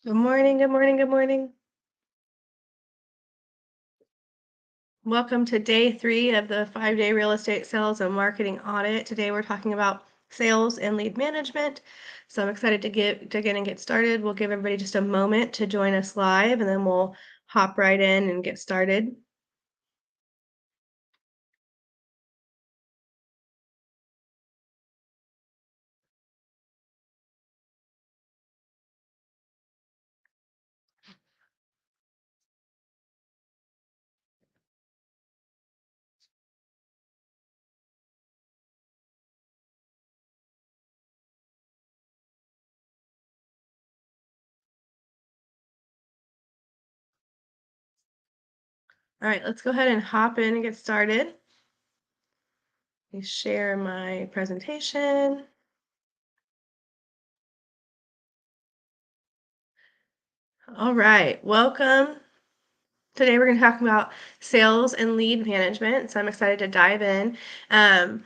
Good morning, good morning, good morning. Welcome to day 3 of the 5-day real estate sales and marketing audit. Today we're talking about sales and lead management. So I'm excited to dig in and get started. We'll give everybody just a moment to join us live and then we'll hop right in and get started. All right, let's go ahead and hop in and get started. Let me share my presentation. All right, welcome. Today we're going to talk about sales and lead management. So I'm excited to dive in. Um,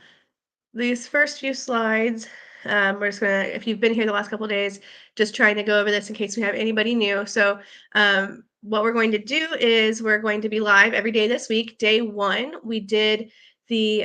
These first few slides, we're just gonna, if you've been here the last couple of days, just trying to go over this in case we have anybody new. So, what we're going to do is we're going to be live every day this week. Day 1, we did the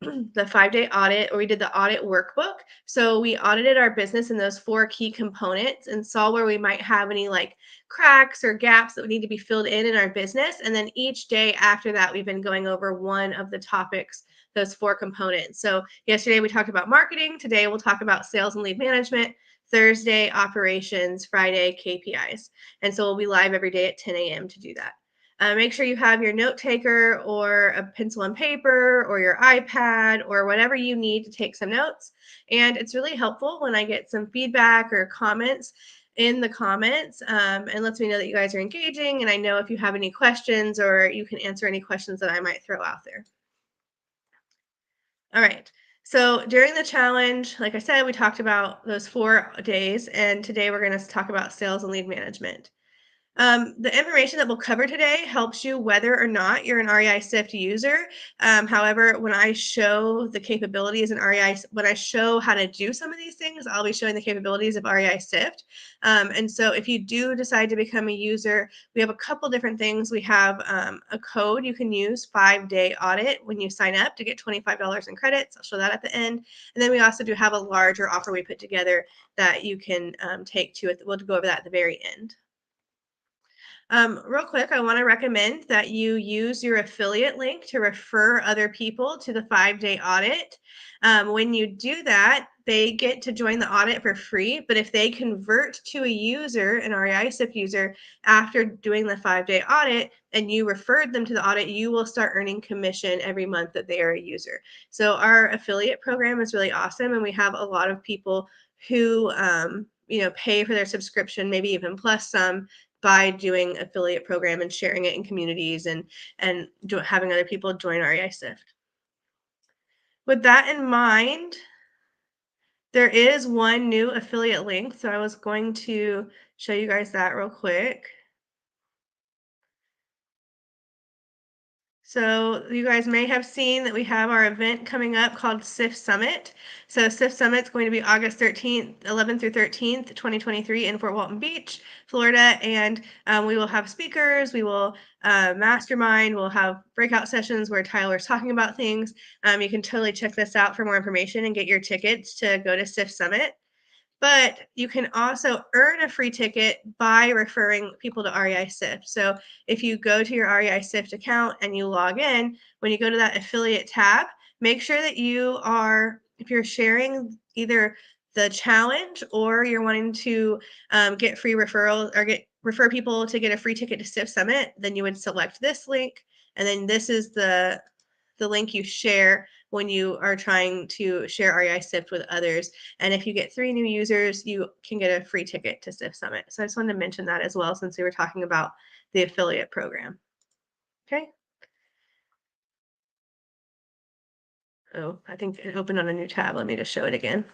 the 5-day audit, or we did the audit workbook. So we audited our business in those 4 key components and saw where we might have any like cracks or gaps that would need to be filled in our business. And then each day after that, we've been going over one of the topics, those 4 components. So yesterday we talked about marketing. Today we'll talk about sales and lead management. Thursday, operations. Friday, KPIs. And so we'll be live every day at 10 a.m. to do that. Make sure you have your note taker or a pencil and paper or your iPad or whatever you need to take some notes. And it's really helpful when I get some feedback or comments in the comments, and lets me know that you guys are engaging. And I know if you have any questions or you can answer any questions that I might throw out there. All right. So during the challenge, like I said, we talked about those 4 days, and today we're going to talk about sales and lead management. The information that we'll cover today helps you whether or not you're an REI Sift user. However, when I show the capabilities in REI, when I show how to do some of these things, I'll be showing the capabilities of REI Sift. And so if you do decide to become a user, we have a couple different things. We have a code you can use, 5-day audit, when you sign up to get $25 in credits. I'll show that at the end. And then we also do have a larger offer we put together that you can take to it. We'll go over that at the very end. Real quick, I want to recommend that you use your affiliate link to refer other people to the 5-day audit. When you do that, they get to join the audit for free. But if they convert to a user, an REI SIP user, after doing the 5-day audit and you referred them to the audit, you will start earning commission every month that they are a user. So our affiliate program is really awesome. And we have a lot of people who, pay for their subscription, maybe even plus some, by doing affiliate program and sharing it in communities and having other people join REI Sift. With that in mind, there is one new affiliate link, so I was going to show you guys that real quick. So you guys may have seen that we have our event coming up called SIF Summit. So SIF Summit is going to be August 13th, 11th through 13th, 2023 in Fort Walton Beach, Florida. And we will have speakers. We will mastermind. We'll have breakout sessions where Tyler's talking about things. You can totally check this out for more information and get your tickets to go to SIF Summit. But you can also earn a free ticket by referring people to REI Sift. So if you go to your REI Sift account and you log in, when you go to that affiliate tab, make sure that you are, if you're sharing either the challenge or you're wanting to get free referrals or refer people to get a free ticket to Sift Summit, then you would select this link, and then this is the link you share when you are trying to share REI Sift with others. And if you get 3 new users, you can get a free ticket to Sift Summit. So I just wanted to mention that as well, since we were talking about the affiliate program. Okay. Oh, I think it opened on a new tab. Let me just show it again.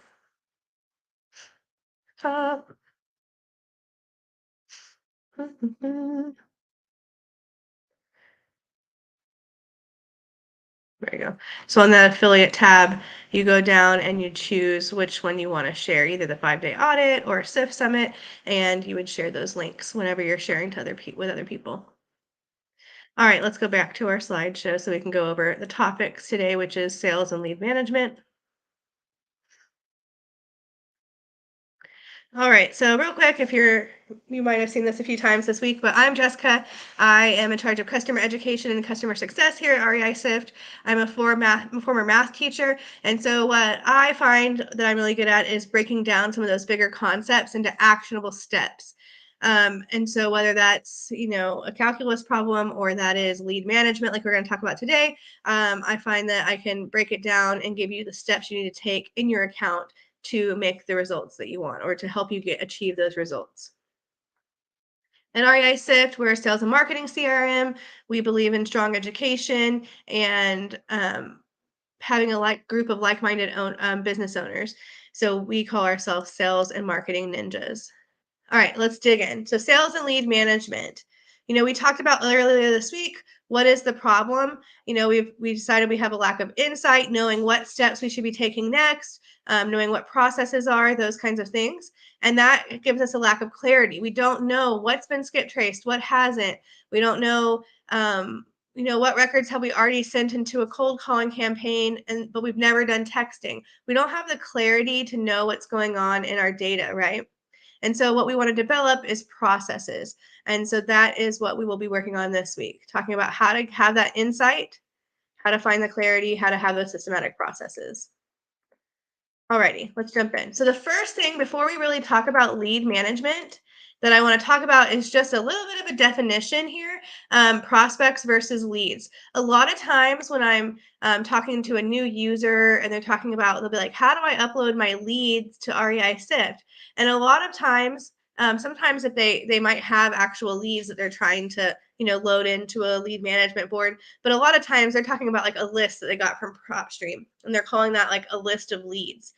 Top. There you go. So on the affiliate tab, you go down and you choose which one you want to share, either the 5-day audit or SIF summit, and you would share those links whenever you're sharing to with other people. All right, let's go back to our slideshow so we can go over the topics today, which is sales and lead management. All right, so real quick, you might have seen this a few times this week, but I'm Jessica. I am in charge of customer education and customer success here at REI SIFT. I'm a former math teacher, and so what I find that I'm really good at is breaking down some of those bigger concepts into actionable steps. And so whether that's a calculus problem or that is lead management, like we're going to talk about today, I find that I can break it down and give you the steps you need to take in your account to make the results that you want or to help you achieve those results. At REI SIFT, we're a sales and marketing CRM. We believe in strong education and having a group of like-minded business owners. So we call ourselves sales and marketing ninjas. All right, let's dig in. So sales and lead management. We talked about earlier this week, what is the problem? We decided we have a lack of insight, knowing what steps we should be taking next, knowing what processes are, those kinds of things. And that gives us a lack of clarity. We don't know what's been skip traced, what hasn't. We don't know what records have we already sent into a cold calling campaign, but we've never done texting. We don't have the clarity to know what's going on in our data, right? And so what we want to develop is processes. And so that is what we will be working on this week, talking about how to have that insight, how to find the clarity, how to have those systematic processes. Alrighty, let's jump in. So the first thing before we really talk about lead management that I want to talk about is just a little bit of a definition here, prospects versus leads. A lot of times when I'm talking to a new user and they're talking about, they'll be like, how do I upload my leads to REI SIFT? And a lot of times, sometimes if they might have actual leads that they're trying to load into a lead management board, but a lot of times they're talking about like a list that they got from PropStream and they're calling that like a list of leads.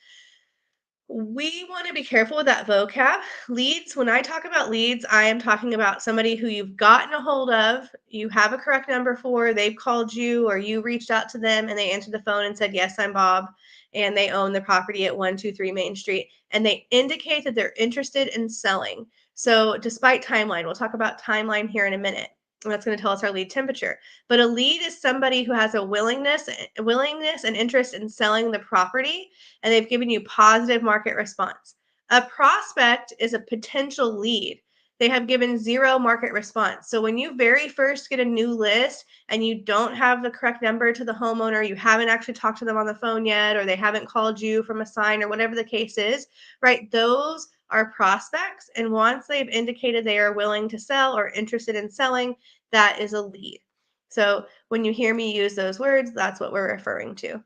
We want to be careful with that vocab. Leads, when I talk about leads, I am talking about somebody who you've gotten a hold of, you have a correct number for, they've called you or you reached out to them and they answered the phone and said, yes, I'm Bob, and they own the property at 123 Main Street, and they indicate that they're interested in selling. So despite timeline, we'll talk about timeline here in a minute. And that's going to tell us our lead temperature. But a lead is somebody who has a willingness and interest in selling the property, and they've given you positive market response. A prospect is a potential lead. They have given zero market response. So when you very first get a new list and you don't have the correct number to the homeowner, you haven't actually talked to them on the phone yet, or they haven't called you from a sign or whatever the case is, right? Those are prospects. And once they've indicated they are willing to sell or interested in selling, that is a lead. So when you hear me use those words, that's what we're referring to.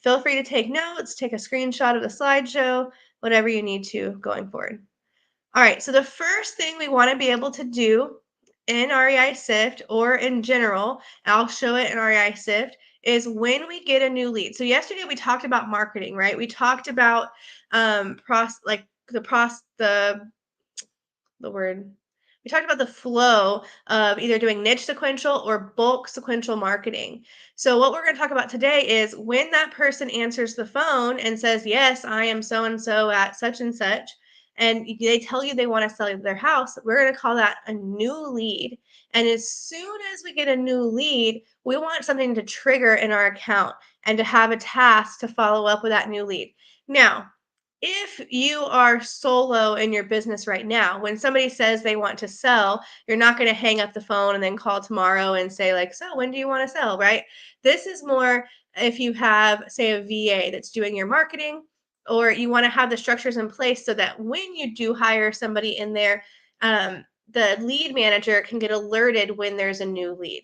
Feel free to take notes, take a screenshot of the slideshow, whatever you need to going forward. All right, so the first thing we want to be able to do in REI SIFT or in general, I'll show it in REI SIFT, is when we get a new lead. So yesterday we talked about marketing, right? We talked about the word we talked about the flow of either doing niche sequential or bulk sequential marketing. So what we're going to talk about today is when that person answers the phone and says, yes, I am so and so at such and such, and they tell you they want to sell their house, we're going to call that a new lead. And as soon as we get a new lead, we want something to trigger in our account and to have a task to follow up with that new lead. Now, if you are solo in your business right now, when somebody says they want to sell, you're not going to hang up the phone and then call tomorrow and say, like, so when do you want to sell, right? This is more if you have, say, a VA that's doing your marketing, or you want to have the structures in place so that when you do hire somebody in there, the lead manager can get alerted when there's a new lead.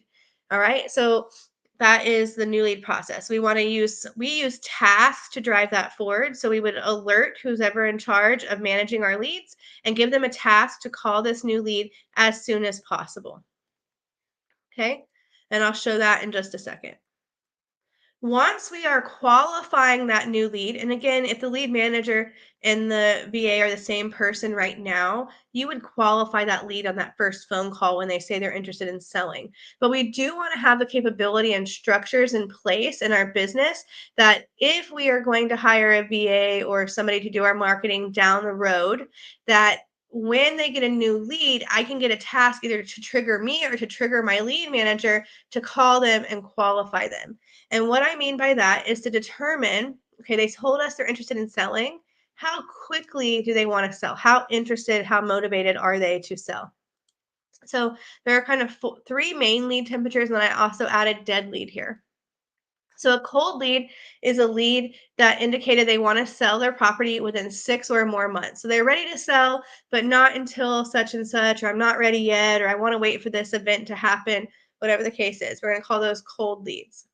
All right. So that is the new lead process. We use tasks to drive that forward. So we would alert who's ever in charge of managing our leads and give them a task to call this new lead as soon as possible. Okay. And I'll show that in just a second. Once we are qualifying that new lead, and again, if the lead manager and the VA are the same person right now, you would qualify that lead on that first phone call when they say they're interested in selling. But we do want to have the capability and structures in place in our business that if we are going to hire a VA or somebody to do our marketing down the road, that when they get a new lead, I can get a task either to trigger me or to trigger my lead manager to call them and qualify them. And what I mean by that is to determine, okay, they told us they're interested in selling. How quickly do they want to sell? How interested, how motivated are they to sell? So there are kind of three main lead temperatures, and then I also added dead lead here. So a cold lead is a lead that indicated they want to sell their property within 6 or more months. So they're ready to sell, but not until such and such, or I'm not ready yet, or I want to wait for this event to happen, whatever the case is. We're going to call those cold leads.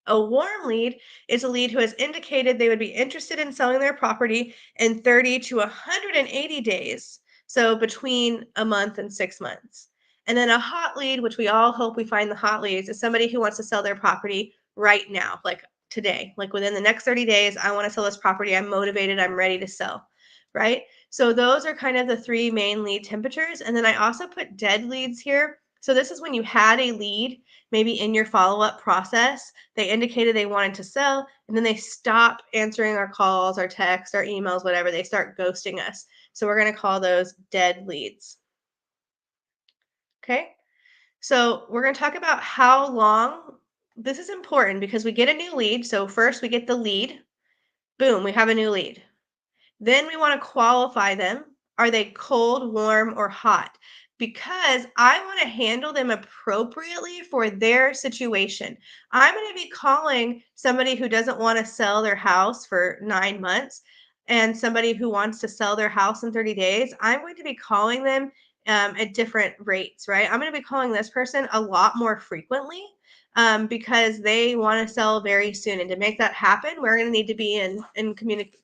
A warm lead is a lead who has indicated they would be interested in selling their property in 30 to 180 days, so between a month and 6 months. And then a hot lead, which we all hope we find the hot leads, is somebody who wants to sell their property right now, like today, like within the next 30 days. I want to sell this property. I'm motivated. I'm ready to sell, right? So those are kind of the three main lead temperatures. And then I also put dead leads here. So this is when you had a lead maybe in your follow-up process. They indicated they wanted to sell, and then they stop answering our calls, our texts, our emails, whatever. They start ghosting us. So we're going to call those dead leads. Okay. So we're going to talk about how long. This is important because we get a new lead. So first we get the lead. Boom, we have a new lead. Then we want to qualify them. Are they cold, warm, or hot? Because I want to handle them appropriately for their situation. I'm going to be calling somebody who doesn't want to sell their house for 9 months and somebody who wants to sell their house in 30 days. I'm going to be calling them at different rates, right? I'm going to be calling this person a lot more frequently because they want to sell very soon. And to make that happen, we're going to need to be in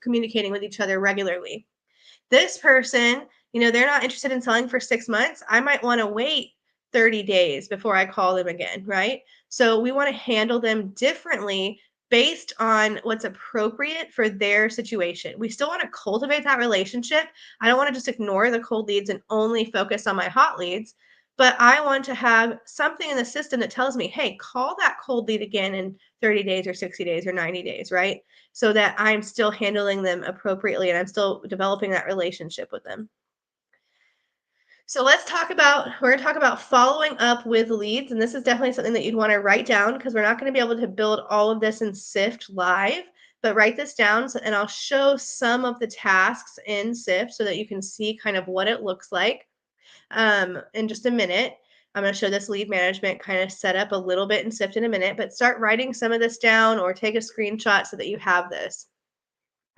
communicating with each other regularly. This person, they're not interested in selling for 6 months. I might want to wait 30 days before I call them again, right? So we want to handle them differently based on what's appropriate for their situation. We still want to cultivate that relationship. I don't want to just ignore the cold leads and only focus on my hot leads, but I want to have something in the system that tells me, hey, call that cold lead again in 30 days or 60 days or 90 days, right? So that I'm still handling them appropriately and I'm still developing that relationship with them. So we're going to talk about following up with leads. And this is definitely something that you'd want to write down because we're not going to be able to build all of this in Sift live, but write this down and I'll show some of the tasks in Sift so that you can see kind of what it looks like in just a minute. I'm going to show this lead management kind of set up a little bit in Sift in a minute, but start writing some of this down or take a screenshot so that you have this.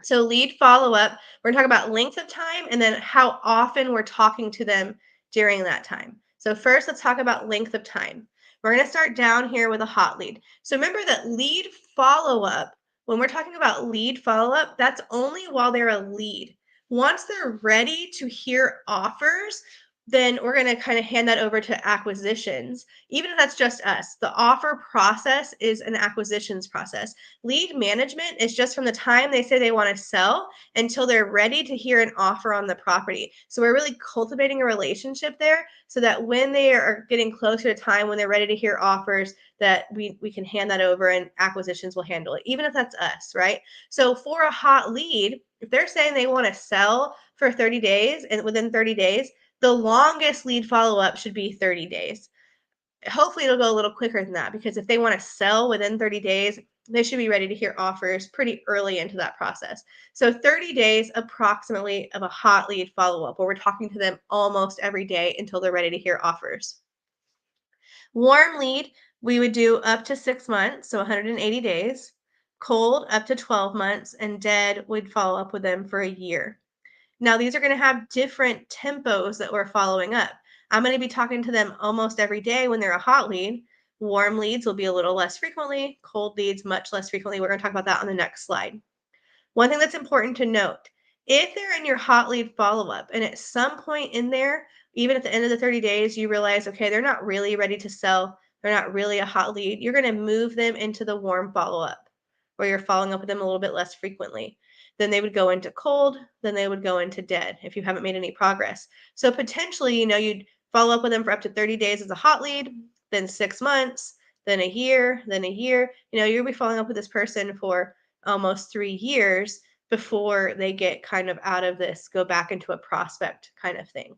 So lead follow-up, we're gonna talk about length of time and then how often we're talking to them during that time. So first, let's talk about length of time. We're gonna start down here with a hot lead. So remember that lead follow-up, when we're talking about lead follow-up, that's only while they're a lead. Once they're ready to hear offers, then we're going to kind of hand that over to acquisitions. Even if that's just us, the offer process is an acquisitions process. Lead management is just from the time they say they want to sell until they're ready to hear an offer on the property. So we're really cultivating a relationship there so that when they are getting closer to time, when they're ready to hear offers, that we can hand that over and acquisitions will handle it, even if that's us, right? So for a hot lead, if they're saying they want to sell for 30 days and within 30 days, the longest lead follow-up should be 30 days. Hopefully it'll go a little quicker than that because if they want to sell within 30 days, they should be ready to hear offers pretty early into that process. So 30 days approximately of a hot lead follow-up where we're talking to them almost every day until they're ready to hear offers. Warm lead, we would do up to 6 months, so 180 days. Cold, up to 12 months. And dead, we'd follow up with them for a year. Now, these are going to have different tempos that we're following up. I'm going to be talking to them almost every day when they're a hot lead. Warm leads will be a little less frequently. Cold leads, much less frequently. We're going to talk about that on the next slide. One thing that's important to note, if they're in your hot lead follow-up and at some point in there, even at the end of the 30 days, you realize, okay, they're not really ready to sell. they're not really a hot lead, you're going to move them into the warm follow up where you're following up with them a little bit less frequently. Then they would go into cold, then they would go into dead if you haven't made any progress. So potentially, you'd follow up with them for up to 30 days as a hot lead, then 6 months, then a year, then a year. You'll be following up with this person for almost 3 years before they get kind of out of this, go back into a prospect kind of thing.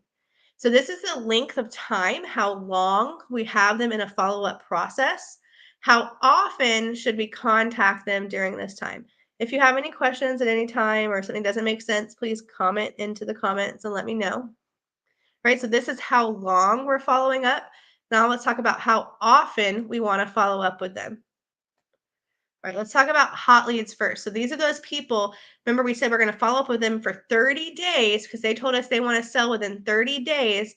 So this is the length of time, how long we have them in a follow-up process. How often should we contact them during this time? If you have any questions at any time or something doesn't make sense, please comment into the comments and let me know. Right, so this is how long we're following up. Now let's talk about how often we want to follow up with them. All right, let's talk about hot leads first. So these are those people, remember we said we're going to follow up with them for 30 days because they told us they want to sell within 30 days.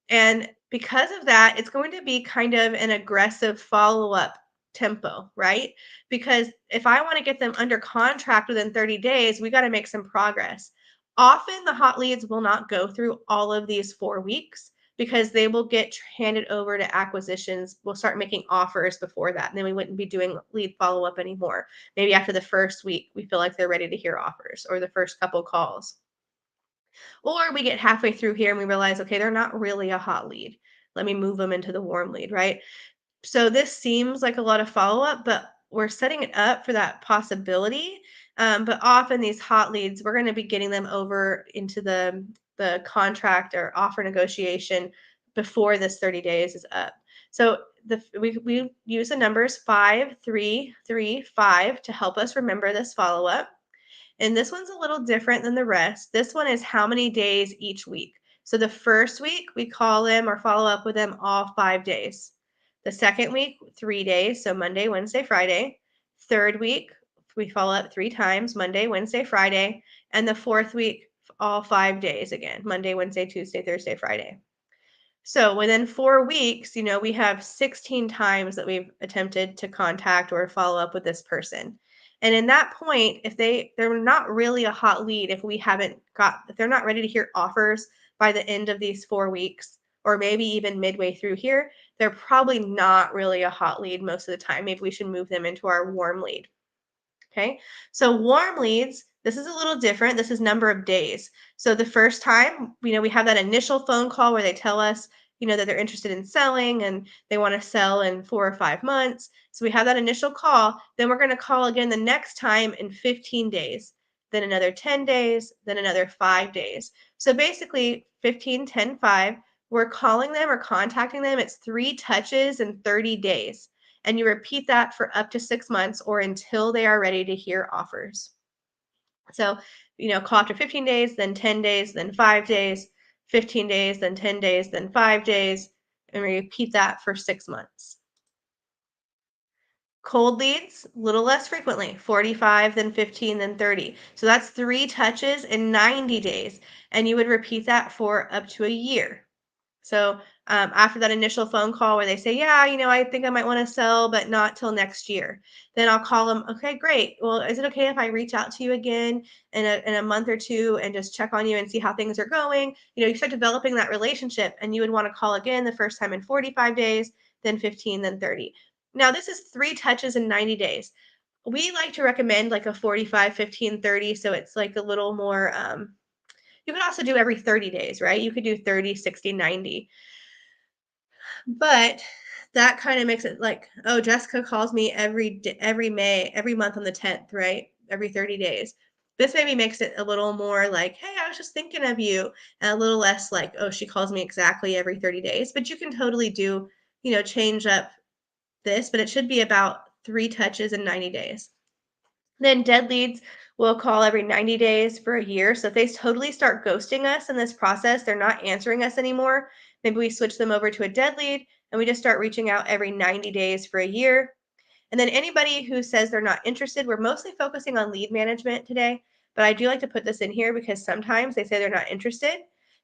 And because of that, it's going to be kind of an aggressive follow-up tempo, right? Because if I want to get them under contract within 30 days, we got to make some progress. Often the hot leads will not go through all of these 4 weeks because they will get handed over to acquisitions. We'll start making offers before that. And then we wouldn't be doing lead follow-up anymore. Maybe after the first week, we feel like they're ready to hear offers or the first couple calls. Or we get halfway through here and we realize, okay, they're not really a hot lead. Let me move them into the warm lead, right? So this seems like a lot of follow-up, but we're setting it up for that possibility. But often these hot leads, we're going to be getting them over into the contract or offer negotiation before this 30 days is up. So we use the numbers 5, 3, 3, 5 to help us remember this follow-up. And this one's a little different than the rest. This one is how many days each week. So the first week, we call them or follow up with them all 5 days. The second week, 3 days. So Monday, Wednesday, Friday. Third week, we follow up 3 times Monday, Wednesday, Friday. And the fourth week, all 5 days again Monday, Wednesday, Tuesday, Thursday, Friday. So within 4 weeks, we have 16 times that we've attempted to contact or follow up with this person. And in that point, if they're not really a hot lead, if they're not ready to hear offers by the end of these 4 weeks, or maybe even midway through here, they're probably not really a hot lead most of the time. Maybe we should move them into our warm lead. Okay, so warm leads, this is a little different. This is number of days. So the first time, we have that initial phone call where they tell us, that they're interested in selling and they want to sell in 4 or 5 months. So we have that initial call. Then we're going to call again the next time in 15 days, then another 10 days, then another 5 days. So basically 15, 10, 5, we're calling them or contacting them. It's 3 touches in 30 days. And you repeat that for up to 6 months or until they are ready to hear offers. So, call after 15 days, then 10 days, then 5 days, 15 days, then 10 days, then 5 days, and repeat that for 6 months. Cold leads, a little less frequently, 45, then 15, then 30. So that's 3 touches in 90 days, and you would repeat that for up to a year. So after that initial phone call where they say, yeah, I think I might want to sell, but not till next year. Then I'll call them. Okay, great. Well, is it okay if I reach out to you again in a month or two and just check on you and see how things are going? You start developing that relationship and you would want to call again the first time in 45 days, then 15, then 30. Now this is 3 touches in 90 days. We like to recommend like a 45, 15, 30. So it's like a little more, you could also do every 30 days, right? You could do 30, 60, 90. But that kind of makes it like, oh, Jessica calls me every month on the 10th, right? Every 30 days. This maybe makes it a little more like, hey, I was just thinking of you, and a little less like, oh, she calls me exactly every 30 days. But you can totally do, change up this, but it should be about 3 touches in 90 days. Then dead leads will call every 90 days for a year. So if they totally start ghosting us in this process, they're not answering us anymore, maybe we switch them over to a dead lead and we just start reaching out every 90 days for a year. And then anybody who says they're not interested, we're mostly focusing on lead management today, but I do like to put this in here because sometimes they say they're not interested.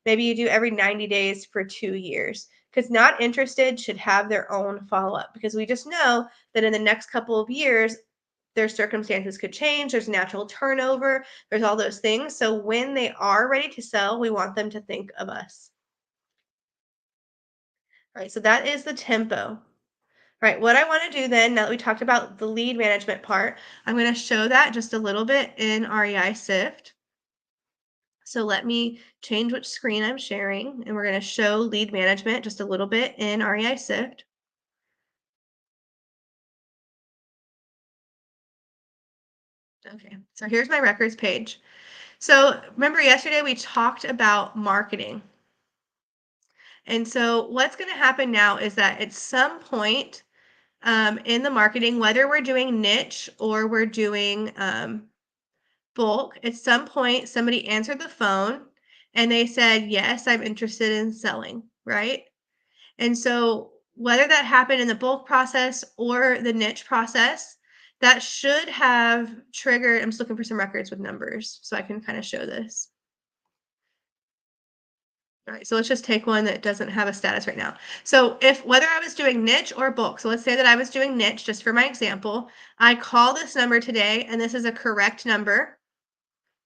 Maybe you do every 90 days for 2 years, because not interested should have their own follow-up, because we just know that in the next couple of years, their circumstances could change. There's natural turnover. There's all those things. So when they are ready to sell, we want them to think of us. All right, so that is the tempo. All right, what I want to do then, now that we talked about the lead management part, I'm going to show that just a little bit in REI Sift. So let me change which screen I'm sharing, and we're going to show lead management just a little bit in REI Sift. Okay, so here's my records page. So remember yesterday we talked about marketing. And so what's going to happen now is that at some point in the marketing, whether we're doing niche or we're doing bulk, at some point somebody answered the phone and they said, yes, I'm interested in selling, right? And so whether that happened in the bulk process or the niche process, that should have triggered, I'm just looking for some records with numbers so I can kind of show this. All right, so let's just take one that doesn't have a status right now. So if whether I was doing niche or bulk, so let's say that I was doing niche just for my example, I call this number today and this is a correct number,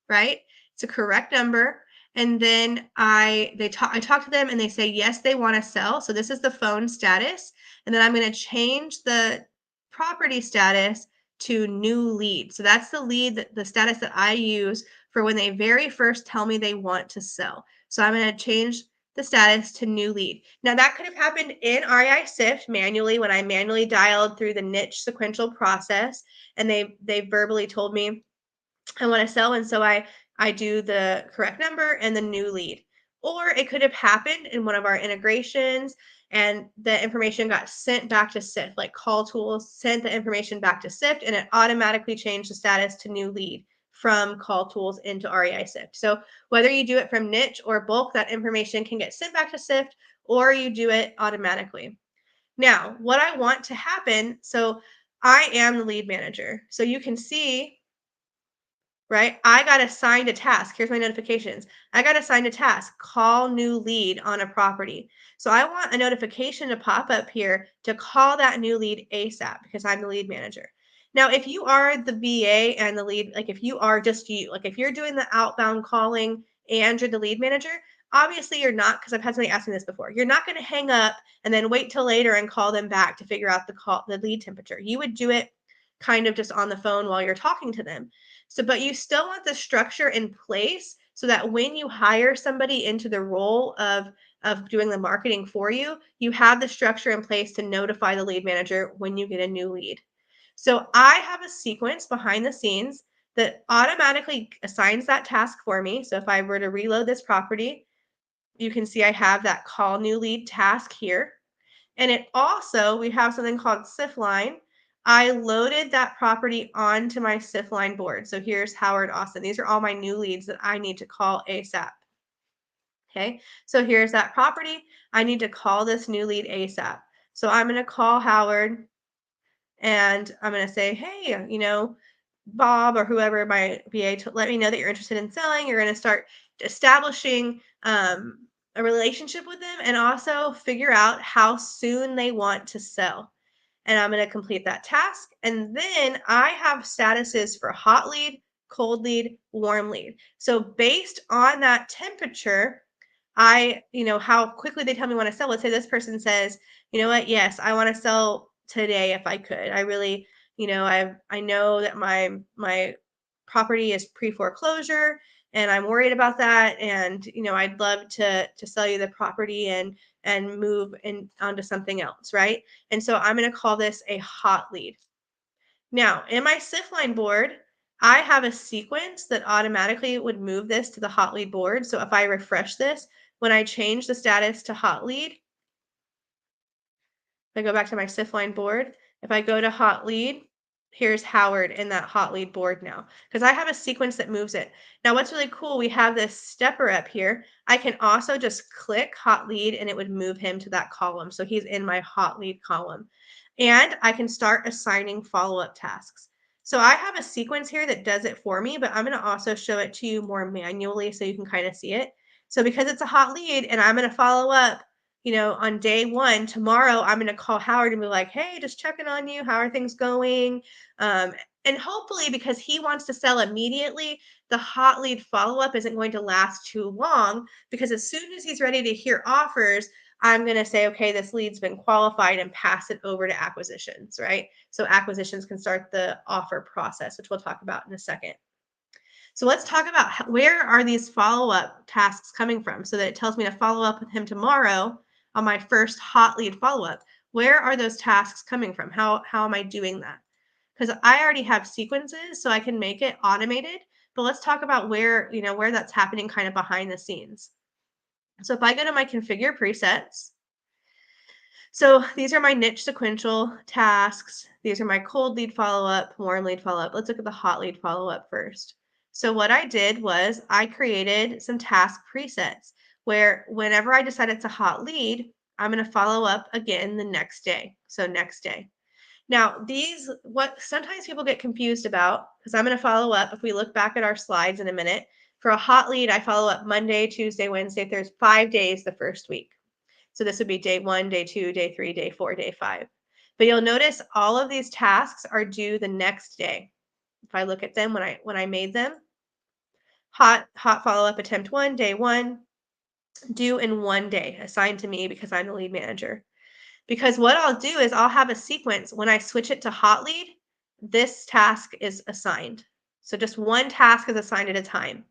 right? It's a correct number. And then I talk to them and they say yes, they want to sell. So this is the phone status. And then I'm going to change the property status to new lead. So that's the lead the status that I use for when they very first tell me they want to sell. So I'm going to change the status to new lead. Now that could have happened in REI Sift manually when I manually dialed through the niche sequential process and they verbally told me I want to sell. And so I do the correct number and the new lead. Or it could have happened in one of our integrations and the information got sent back to Sift, like call tools sent the information back to Sift and it automatically changed the status to new lead from call tools into REI Sift. So whether you do it from niche or bulk, that information can get sent back to Sift or you do it automatically. Now, what I want to happen, so I am the lead manager. So you can see right? I got assigned a task. Here's my notifications. I got assigned a task, call new lead on a property. So I want a notification to pop up here to call that new lead ASAP because I'm the lead manager. Now, if you are the BA and the lead, like if you are just you, like if you're doing the outbound calling and you're the lead manager, obviously you're not, because I've had somebody ask me this before. You're not going to hang up and then wait till later and call them back to figure out the lead temperature. You would do it kind of just on the phone while you're talking to them. So, but you still want the structure in place so that when you hire somebody into the role of doing the marketing for you, you have the structure in place to notify the lead manager when you get a new lead. So I have a sequence behind the scenes that automatically assigns that task for me. So if I were to reload this property, you can see I have that call new lead task here. And it also, we have something called Siftline. I loaded that property onto my Siftline board. So here's Howard Austin. These are all my new leads that I need to call ASAP. Okay, so here's that property. I need to call this new lead ASAP. So I'm going to call Howard and I'm going to say, hey, Bob or whoever my VA let me know that you're interested in selling. You're going to start establishing a relationship with them and also figure out how soon they want to sell. And I'm going to complete that task. And then I have statuses for hot lead, cold lead, warm lead. So based on that temperature, how quickly they tell me want to sell. Let's say this person says, you know what, yes, I want to sell today if I could. I really, I know that my property is pre-foreclosure and I'm worried about that. And, I'd love to sell you the property and move onto something else, right? And so I'm going to call this a hot lead. Now, in my Siftline board, I have a sequence that automatically would move this to the hot lead board. So if I refresh this, when I change the status to hot lead, if I go back to my Siftline board, if I go to hot lead, here's Howard in that hot lead board now, because I have a sequence that moves it. Now, what's really cool, we have this stepper up here. I can also just click hot lead and it would move him to that column. So he's in my hot lead column. And I can start assigning follow-up tasks. So I have a sequence here that does it for me, but I'm going to also show it to you more manually so you can kind of see it. So because it's a hot lead and I'm going to follow up, on day one, tomorrow, I'm going to call Howard and be like, hey, just checking on you. How are things going? And hopefully, because he wants to sell immediately, the hot lead follow-up isn't going to last too long because as soon as he's ready to hear offers, I'm going to say, okay, this lead's been qualified and pass it over to acquisitions, right? So acquisitions can start the offer process, which we'll talk about in a second. So let's talk about where are these follow-up tasks coming from so that it tells me to follow up with him tomorrow on my first hot lead follow-up. Where are those tasks coming from? How am I doing that? Because I already have sequences, so I can make it automated. But let's talk about where, where that's happening kind of behind the scenes. So if I go to my configure presets, so these are my niche sequential tasks. These are my cold lead follow-up, warm lead follow-up. Let's look at the hot lead follow-up first. So what I did was I created some task presets where whenever I decide it's a hot lead, I'm going to follow up again the next day. So next day. Now, what sometimes people get confused about, because I'm going to follow up, if we look back at our slides in a minute, for a hot lead, I follow up Monday, Tuesday, Wednesday, Thursday, 5 days the first week. So this would be day 1, day 2, day 3, day 4, day 5. But you'll notice all of these tasks are due the next day. If I look at them when I made them, hot follow-up attempt 1, day 1, due in 1 day, assigned to me because I'm the lead manager. Because what I'll do is I'll have a sequence. When I switch it to hot lead, this task is assigned. So just one task is assigned at a time.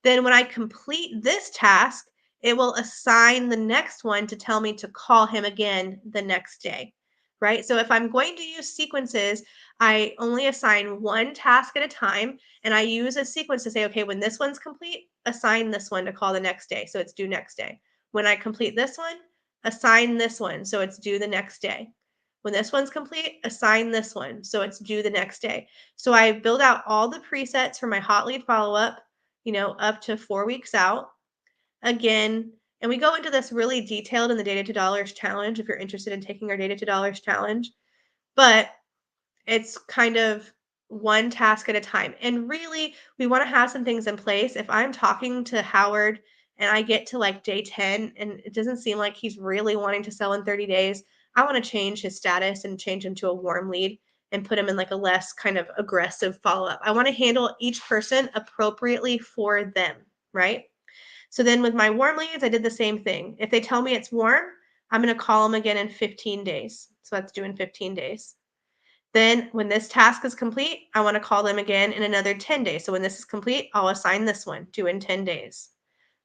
Then when I complete this task, it will assign the next one to tell me to call him again the next day, right? So if I'm going to use sequences, I only assign one task at a time, and I use a sequence to say, okay, when this one's complete, assign this one to call the next day, so it's due next day. When I complete this one, assign this one, so it's due the next day. When this one's complete, assign this one, so it's due the next day. So I build out all the presets for my hot lead follow-up, up to 4 weeks out. Again, and we go into this really detailed in the Data to Dollars challenge if you're interested in taking our Data to Dollars challenge. But it's kind of one task at a time. And really, we want to have some things in place. If I'm talking to Howard and I get to like day 10 and it doesn't seem like he's really wanting to sell in 30 days, I want to change his status and change him to a warm lead and put him in like a less kind of aggressive follow-up. I want to handle each person appropriately for them, right? So then with my warm leads, I did the same thing. If they tell me it's warm, I'm going to call them again in 15 days. So that's due in 15 days. Then when this task is complete, I want to call them again in another 10 days. So when this is complete, I'll assign this one due in 10 days.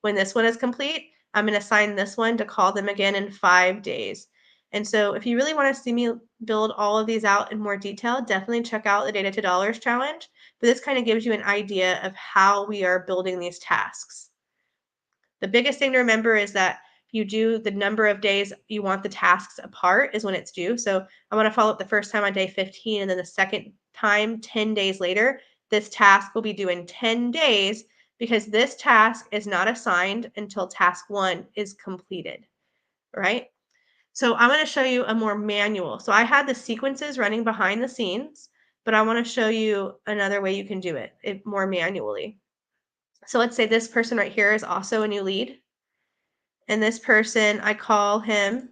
When this one is complete, I'm going to assign this one to call them again in 5 days. And so if you really want to see me build all of these out in more detail, definitely check out the Data to Dollars challenge. But this kind of gives you an idea of how we are building these tasks. The biggest thing to remember is that you do the number of days you want the tasks apart is when it's due. So I want to follow up the first time on day 15, and then the second time 10 days later. This task will be due in 10 days because this task is not assigned until task 1 is completed, right? So I'm going to show you a more manual. So I had the sequences running behind the scenes, but I want to show you another way you can do it more manually. So let's say this person right here is also a new lead. And this person, I call him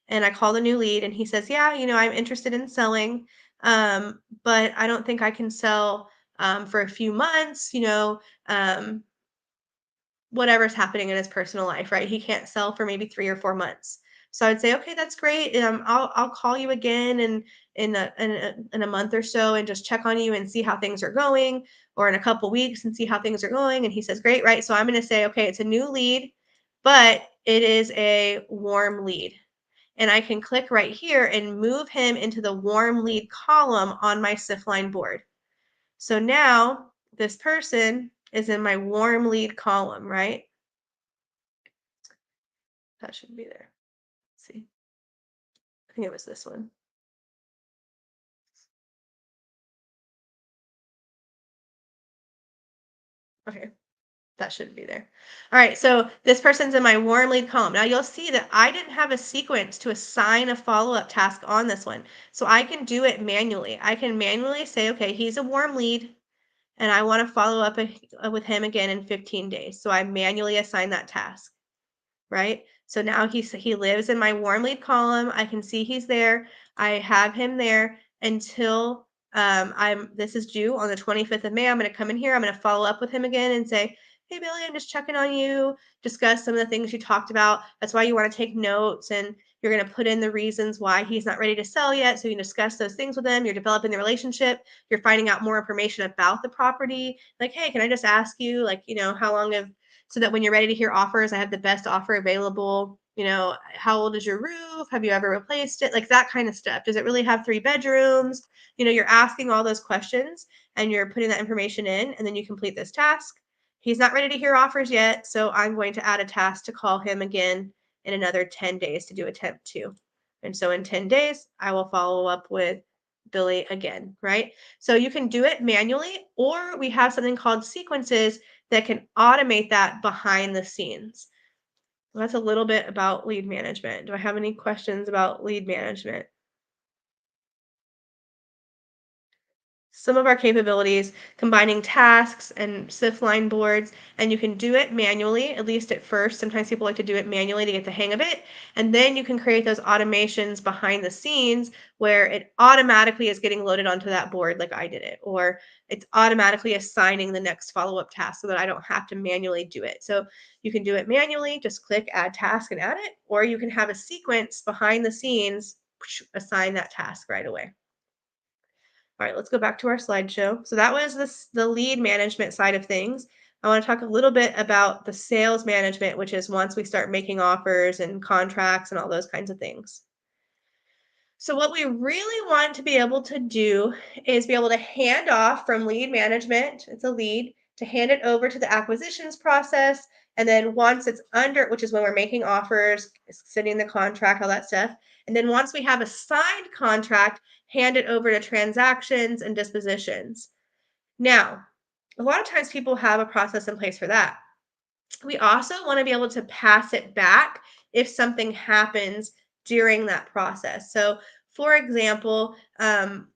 and I call the new lead and he says, yeah, I'm interested in selling, but I don't think I can sell for a few months, whatever's happening in his personal life, right? He can't sell for maybe 3 or 4 months. So I'd say, okay, that's great. I'll call you again in a month or so and just check on you and see how things are going, or in a couple weeks and see how things are going. And he says, great, right? So I'm going to say, okay, it's a new lead, but it is a warm lead. And I can click right here and move him into the warm lead column on my CIFLine board. So now this person is in my warm lead column, right? That should be there. Let's see. I think it was this one. Okay, that shouldn't be there. All right, so this person's in my warm lead column. Now you'll see that I didn't have a sequence to assign a follow-up task on this one. So I can do it manually. I can manually say, okay, he's a warm lead and I want to follow up with him again in 15 days. So I manually assign that task, right? So now he lives in my warm lead column. I can see he's there. I have him there until this is due on the 25th of May. I'm going to come in here. I'm going to follow up with him again and say, hey, Billy, I'm just checking on you, discuss some of the things you talked about. That's why you want to take notes and you're going to put in the reasons why he's not ready to sell yet. So you can discuss those things with him. You're developing the relationship. You're finding out more information about the property. Like, hey, can I just ask you, like, how long have, so that when you're ready to hear offers, I have the best offer available. How old is your roof? Have you ever replaced it? Like that kind of stuff. Does it really have 3 bedrooms? You're asking all those questions and you're putting that information in, and then you complete this task. He's not ready to hear offers yet, so I'm going to add a task to call him again in another 10 days to do attempt 2. And so in 10 days, I will follow up with Billy again, right? So you can do it manually, or we have something called sequences that can automate that behind the scenes. Well, that's a little bit about lead management. Do I have any questions about lead management? Some of our capabilities, combining tasks and SIF line boards, and you can do it manually, at least at first. Sometimes people like to do it manually to get the hang of it. And then you can create those automations behind the scenes where it automatically is getting loaded onto that board like I did it, or it's automatically assigning the next follow-up task so that I don't have to manually do it. So you can do it manually, just click add task and add it, or you can have a sequence behind the scenes, assign that task right away. All right, let's go back to our slideshow. So that was the lead management side of things. I want to talk a little bit about the sales management, which is once we start making offers and contracts and all those kinds of things. So what we really want to be able to do is be able to hand off from lead management, it's a lead, to hand it over to the acquisitions process. And then once it's under, which is when we're making offers, sending the contract, all that stuff. And then once we have a signed contract, hand it over to transactions and dispositions. Now, a lot of times people have a process in place for that. We also want to be able to pass it back if something happens during that process. So, for example,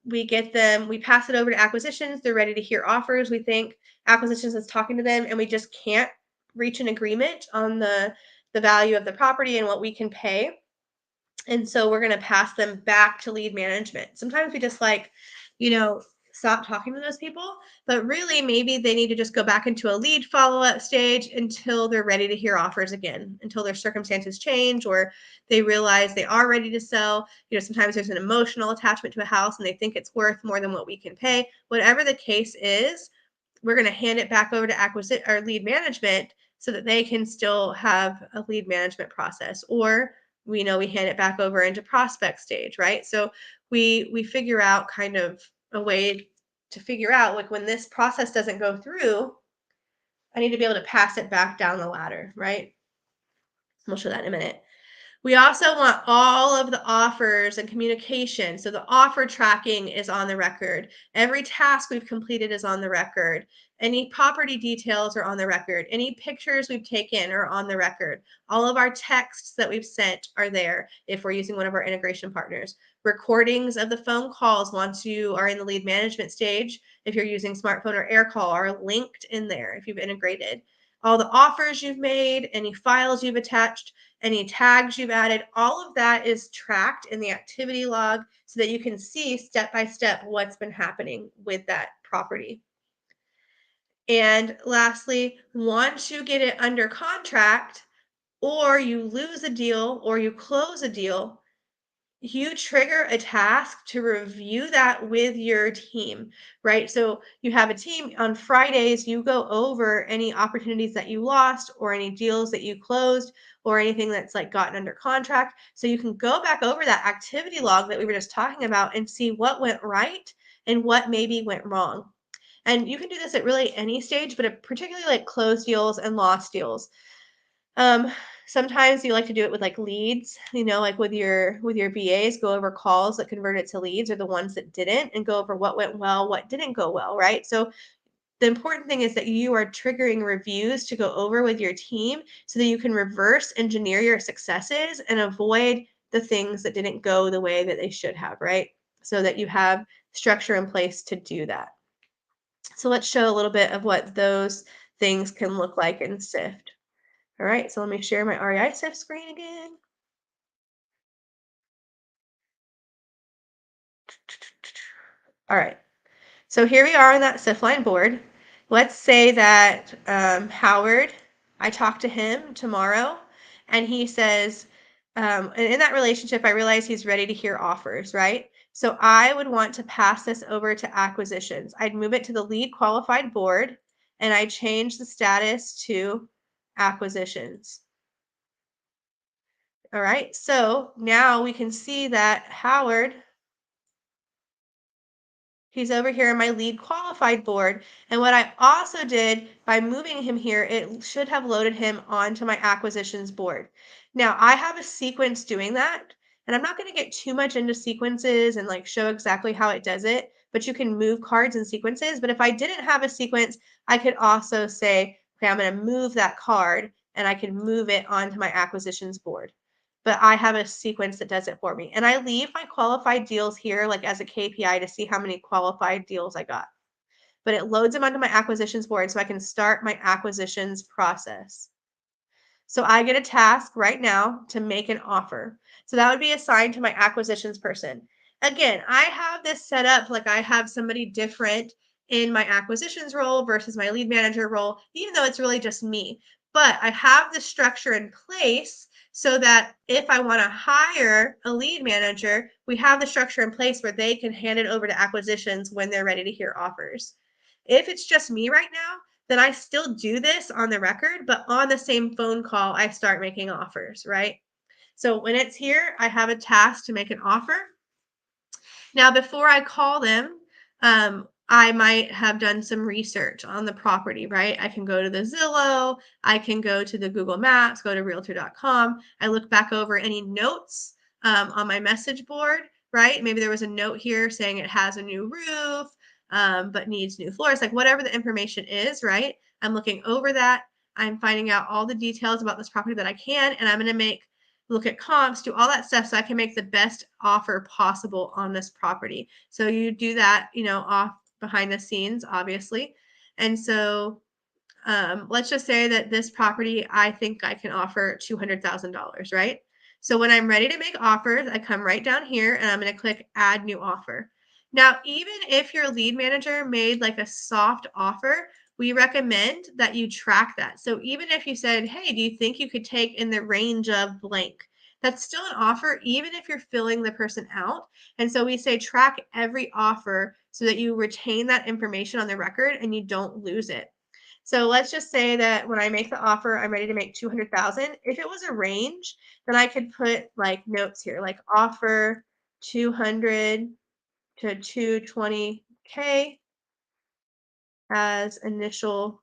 we pass it over to acquisitions. They're ready to hear offers. We think acquisitions is talking to them, and we just can't reach an agreement on the value of the property and what we can pay. And so we're going to pass them back to lead management. Sometimes we just you know, stop talking to those people, but really maybe they need to just go back into a lead follow-up stage until they're ready to hear offers again, until their circumstances change or they realize they are ready to sell. Sometimes there's an emotional attachment to a house and they think it's worth more than what we can pay. Whatever the case is, we're going to hand it back over to acquisition or lead management so that they can still have a lead management process, or we hand it back over into prospect stage, right? So we figure out kind of a way to figure out, like, when this process doesn't go through, I need to be able to pass it back down the ladder, right? We'll show that in a minute. We also want all of the offers and communication. So the offer tracking is on the record. Every task we've completed is on the record. Any property details are on the record. Any pictures we've taken are on the record. All of our texts that we've sent are there if we're using one of our integration partners. Recordings of the phone calls once you are in the lead management stage, if you're using smartphone or AirCall, are linked in there if you've integrated. All the offers you've made, any files you've attached, any tags you've added, all of that is tracked in the activity log so that you can see step by step what's been happening with that property. And lastly, once you get it under contract, or you lose a deal or you close a deal, you trigger a task to review that with your team, right? So you have a team on Fridays, you go over any opportunities that you lost or any deals that you closed or anything that's like gotten under contract. So you can go back over that activity log that we were just talking about and see what went right and what maybe went wrong. And you can do this at really any stage, but particularly like closed deals and lost deals. Um, Sometimes you like to do it with like leads, like with your BAs, go over calls that converted to leads or the ones that didn't, and go over what went well, what didn't go well, right? So the important thing is that you are triggering reviews to go over with your team so that you can reverse engineer your successes and avoid the things that didn't go the way that they should have, right? So that you have structure in place to do that. So let's show a little bit of what those things can look like in SIFT. All right, so let me share my REI SIFT screen again. All right, so here we are on that SIF line board. Let's say that Howard, I talk to him tomorrow, and he says, and in that relationship, I realize he's ready to hear offers, right? So I would want to pass this over to acquisitions. I'd move it to the lead qualified board, and I change the status to acquisitions. All right, so now we can see that Howard, he's over here in my lead qualified board. And what I also did by moving him here, it should have loaded him onto my acquisitions board. Now I have a sequence doing that, and I'm not going to get too much into sequences and like show exactly how it does it, but you can move cards and sequences. But if I didn't have a sequence, I could also say, okay, I'm going to move that card and I can move it onto my acquisitions board. But I have a sequence that does it for me. And I leave my qualified deals here like as a KPI to see how many qualified deals I got. But it loads them onto my acquisitions board so I can start my acquisitions process. So I get a task right now to make an offer. So that would be assigned to my acquisitions person. Again, I have this set up like I have somebody different in my acquisitions role versus my lead manager role, even though it's really just me. But I have the structure in place so that if I want to hire a lead manager, we have the structure in place where they can hand it over to acquisitions when they're ready to hear offers. If it's just me right now, then I still do this on the record, but on the same phone call, I start making offers, right? So when it's here, I have a task to make an offer. Now, before I call them, I might have done some research on the property, right? I can go to the Zillow, I can go to the Google Maps, go to realtor.com. I look back over any notes on my message board, right? Maybe there was a note here saying it has a new roof, but needs new floors, like whatever the information is, right? I'm looking over that. I'm finding out all the details about this property that I can, and I'm going to look at comps, do all that stuff so I can make the best offer possible on this property. So you do that, off behind the scenes, obviously. And so let's just say that this property, I think I can offer $200,000, right? So when I'm ready to make offers, I come right down here and I'm going to click add new offer. Now, even if your lead manager made like a soft offer, we recommend that you track that. So even if you said, hey, do you think you could take in the range of blank? That's still an offer, even if you're filling the person out. And so we say track every offer so that you retain that information on the record and you don't lose it. So let's just say that when I make the offer, I'm ready to make 200,000. If it was a range, then I could put like notes here, like offer 200 to 220K as initial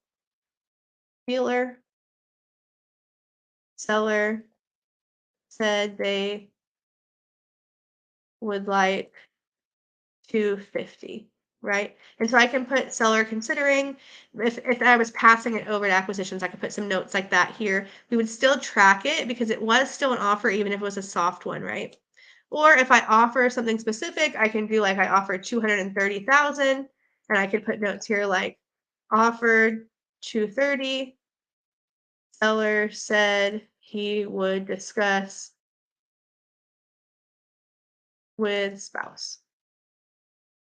feeler. Seller said they would like 250, right? And so I can put seller considering. If I was passing it over to acquisitions, I could put some notes like that here. We would still track it because it was still an offer, even if it was a soft one, right? Or if I offer something specific, I can do like I offered 230,000, and I could put notes here like offered 230. Seller said he would discuss with spouse.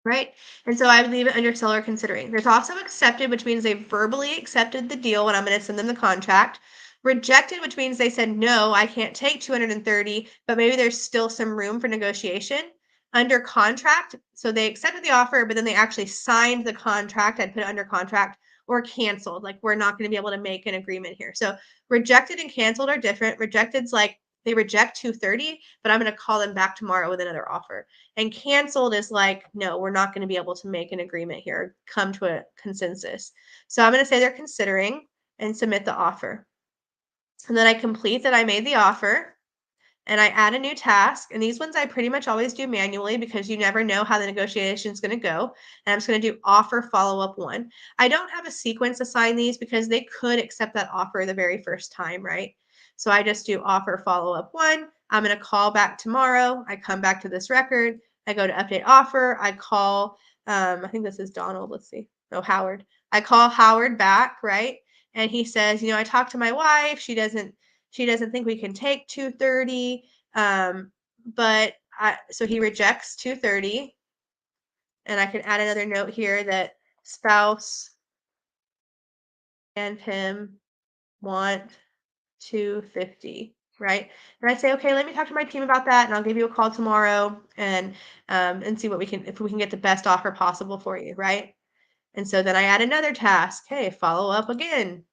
Right? And so I would leave it under seller considering. There's also accepted, which means they verbally accepted the deal when I'm going to send them the contract. Rejected, which means they said, no, I can't take 230, but maybe there's still some room for negotiation. Under contract, so they accepted the offer, but then they actually signed the contract. I'd put it under contract, or canceled. Like we're not going to be able to make an agreement here. So rejected and canceled are different. Rejected's like they reject 230, but I'm going to call them back tomorrow with another offer. And canceled is like, no, we're not going to be able to make an agreement here, come to a consensus. So I'm going to say they're considering and submit the offer. And then I complete that I made the offer and I add a new task. And these ones I pretty much always do manually because you never know how the negotiation is going to go. And I'm just going to do offer follow-up 1. I don't have a sequence assigned these because they could accept that offer the very first time, right? So I just do offer follow-up 1. I'm going to call back tomorrow. I come back to this record. I go to update offer. I call, I think this is Donald. Let's see. No, Howard. I call Howard back, right? And he says, I talked to my wife. She doesn't think we can take 230. But so he rejects 230. And I can add another note here that spouse and him want 250, right? And I say, okay, let me talk to my team about that, and I'll give you a call tomorrow and see what we can if we can get the best offer possible for you, right? And so then I add another task. Hey, follow up again,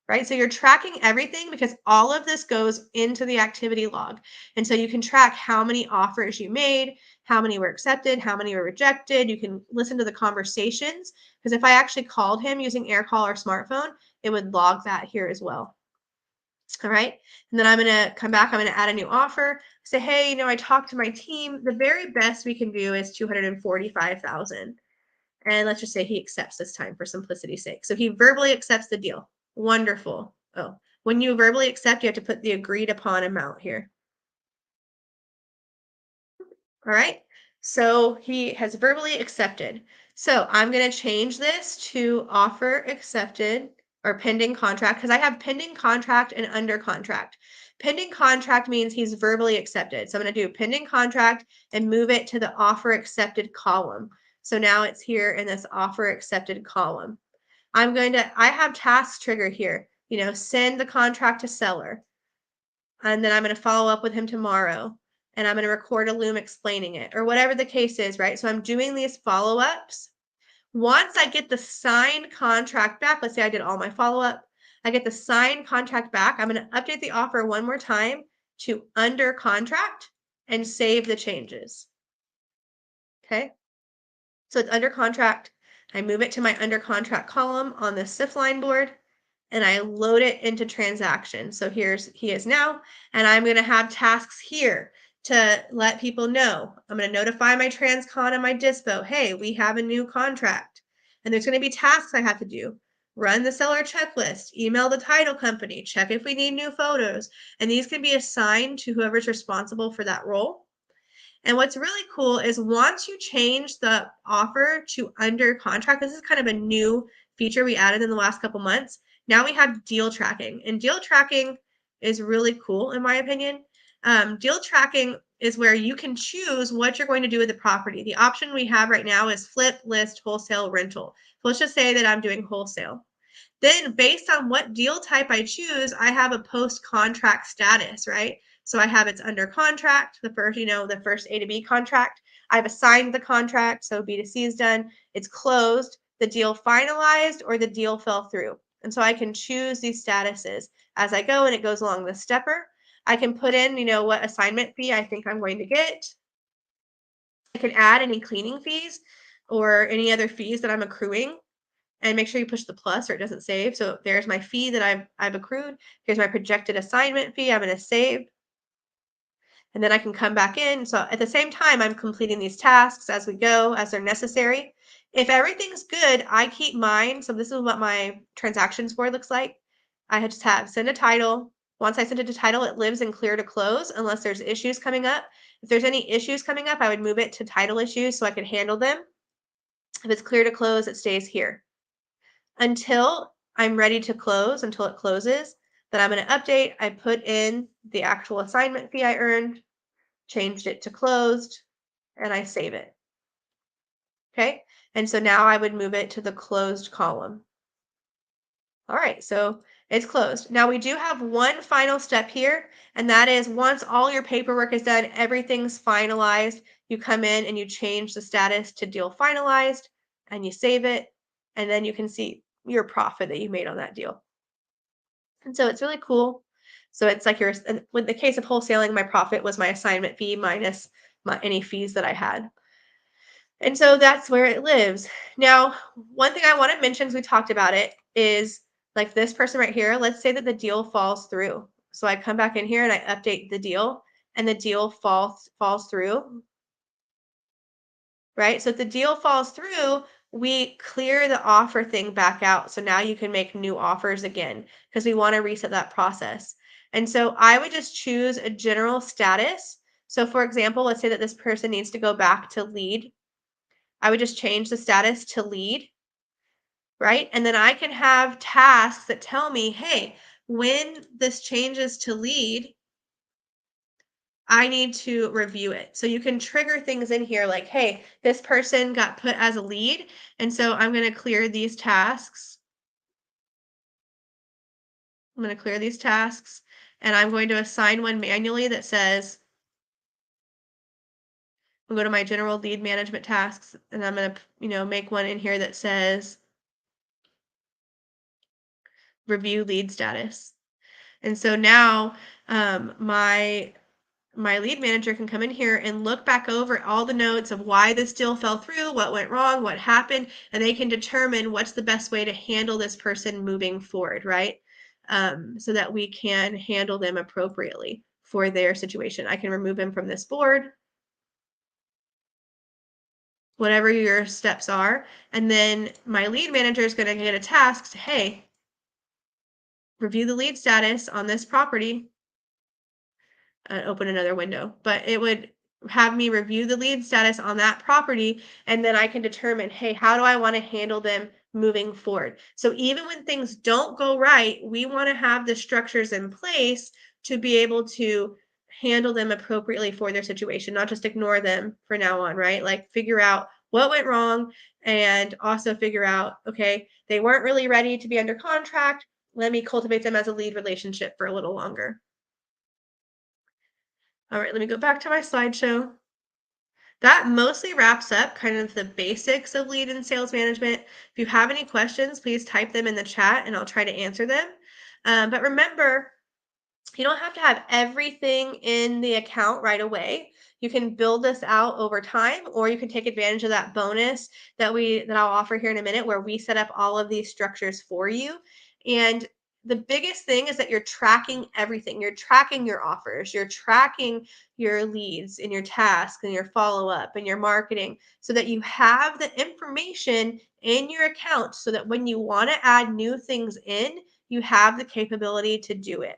right? So you're tracking everything because all of this goes into the activity log. And so you can track how many offers you made, how many were accepted, how many were rejected. You can listen to the conversations because if I actually called him using AirCall or smartphone, it would log that here as well. All right. And then I'm going to come back. I'm going to add a new offer. Say, hey, I talked to my team. The very best we can do is 245,000. And let's just say he accepts this time for simplicity's sake. So he verbally accepts the deal. Wonderful. Oh, when you verbally accept, you have to put the agreed upon amount here. All right. So he has verbally accepted. So I'm going to change this to offer accepted or pending contract because I have pending contract and under contract. Pending contract means he's verbally accepted. So I'm going to do pending contract and move it to the offer accepted column. So now it's here in this offer accepted column. I have tasks trigger here, send the contract to seller. And then I'm going to follow up with him tomorrow and I'm going to record a loom explaining it or whatever the case is, right? So I'm doing these follow-ups. Once I get the signed contract back, let's say I did all my follow-up, I get the signed contract back. I'm going to update the offer one more time to under contract and save the changes. Okay. So it's under contract. I move it to my under contract column on the SIF line board and I load it into transaction. So he is now, and I'm going to have tasks here to let people know. I'm going to notify my transcon and my dispo, hey, we have a new contract. And there's going to be tasks I have to do. Run the seller checklist, email the title company, check if we need new photos. And these can be assigned to whoever's responsible for that role. And what's really cool is once you change the offer to under contract, this is kind of a new feature we added in the last couple months. Now we have deal tracking, and deal tracking is really cool in my opinion. Deal tracking is where you can choose what you're going to do with the property. The option we have right now is flip, list, wholesale, rental. So let's just say that I'm doing wholesale. Then based on what deal type I choose, I have a post-contract status, right? So I have it's under contract, the first A to B contract. I've assigned the contract, so B2C is done. It's closed, the deal finalized, or the deal fell through. And so I can choose these statuses as I go, and it goes along the stepper. I can put in, what assignment fee I think I'm going to get. I can add any cleaning fees or any other fees that I'm accruing and make sure you push the plus or it doesn't save. So there's my fee that I've accrued. Here's my projected assignment fee. I'm going to save. And then I can come back in. So at the same time, I'm completing these tasks as we go, as they're necessary. If everything's good, I keep mine. So this is what my transactions board looks like. I just have send a title. Once I send it to title, it lives in clear to close unless there's issues coming up. If there's any issues coming up, I would move it to title issues so I can handle them. If it's clear to close, it stays here. Until I'm ready to close, until it closes, then I'm going to update. I put in the actual assignment fee I earned, changed it to closed, and I save it. Okay, and so now I would move it to the closed column. All right, so it's closed. Now we do have one final step here, and that is once all your paperwork is done, everything's finalized, you come in and you change the status to deal finalized, and you save it, and then you can see your profit that you made on that deal. And so it's really cool. So it's like with the case of wholesaling, my profit was my assignment fee minus any fees that I had. And so that's where it lives. Now, one thing I want to mention, as we talked about it, is like this person right here. Let's say that the deal falls through. So I come back in here and I update the deal, and the deal falls through. Right? So if the deal falls through, we clear the offer thing back out. So now you can make new offers again because we want to reset that process. And so I would just choose a general status. So for example, let's say that this person needs to go back to lead. I would just change the status to lead, right? And then I can have tasks that tell me, hey, when this changes to lead, I need to review it. So you can trigger things in here like, hey, this person got put as a lead. And so I'm going to clear these tasks. I'm going to clear these tasks, and I'm going to assign one manually that says, I'll go to my general lead management tasks, and I'm going to, make one in here that says review lead status. And so now my lead manager can come in here and look back over all the notes of why this deal fell through, what went wrong, what happened, and they can determine what's the best way to handle this person moving forward, right? So that we can handle them appropriately for their situation. I can remove them from this board, whatever your steps are. And then my lead manager is going to get a task to, hey, review the lead status on this property, open another window, but it would have me review the lead status on that property, and then I can determine, hey, how do I want to handle them moving forward? So even when things don't go right, we want to have the structures in place to be able to handle them appropriately for their situation, not just ignore them for now on, right? Like figure out what went wrong and also figure out, okay, they weren't really ready to be under contract. Let me cultivate them as a lead relationship for a little longer. All right, let me go back to my slideshow. That mostly wraps up kind of the basics of lead and sales management. If you have any questions, please type them in the chat and I'll try to answer them. But remember, you don't have to have everything in the account right away. You can build this out over time, or you can take advantage of that bonus that I'll offer here in a minute, where we set up all of these structures for you. And the biggest thing is that you're tracking everything. You're tracking your offers, you're tracking your leads and your tasks and your follow-up and your marketing, so that you have the information in your account so that when you want to add new things in, you have the capability to do it.